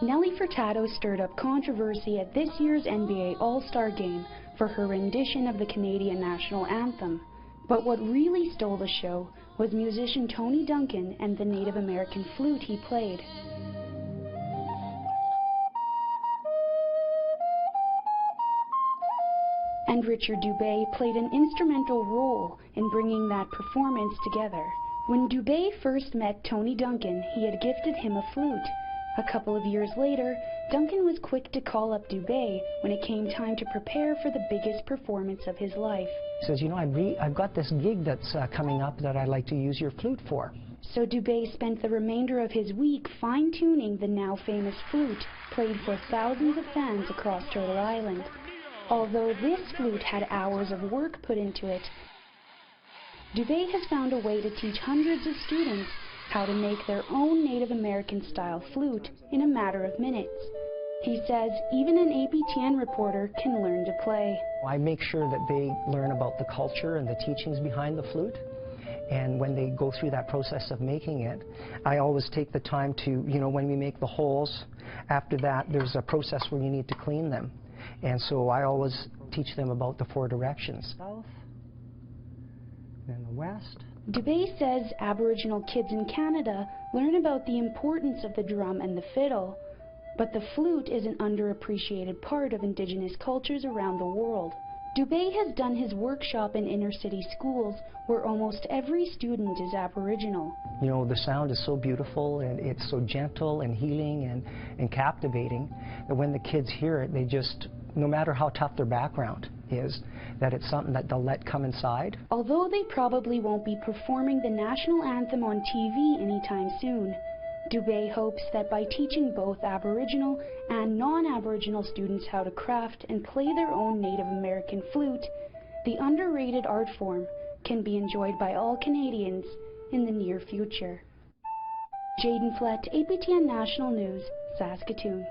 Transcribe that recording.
Nelly Furtado stirred up controversy at this year's NBA All-Star Game for her rendition of the Canadian national anthem. But what really stole the show was musician Tony Duncan and the Native American flute he played. And Richard Dubé played an instrumental role in bringing that performance together. When Dubé first met Tony Duncan, he had gifted him a flute. A couple of years later, Duncan was quick to call up Dubé when it came time to prepare for the biggest performance of his life. He says, you know, I've got this gig that's coming up that I'd like to use your flute for. So Dubé spent the remainder of his week fine-tuning the now famous flute, played for thousands of fans across Turtle Island. Although this flute had hours of work put into it, Dubé has found a way to teach hundreds of students how to make their own Native American-style flute in a matter of minutes. He says even an APTN reporter can learn to play. I make sure that they learn about the culture and the teachings behind the flute. And when they go through that process of making it, I always take the time to, you know, when we make the holes, after that there's a process where you need to clean them. And so I always teach them about the 4 directions. South, then the west. Dubé says Aboriginal kids in Canada learn about the importance of the drum and the fiddle, but the flute is an underappreciated part of Indigenous cultures around the world. Dubé has done his workshop in inner-city schools where almost every student is Aboriginal. You know, the sound is so beautiful and it's so gentle and healing and captivating that when the kids hear it, they just, no matter how tough their background is, that it's something that they'll let come inside. Although they probably won't be performing the national anthem on TV anytime soon, Dubé hopes that by teaching both Aboriginal and non-Aboriginal students how to craft and play their own Native American flute, the underrated art form can be enjoyed by all Canadians in the near future. Jaden Flett, APTN National News, Saskatoon.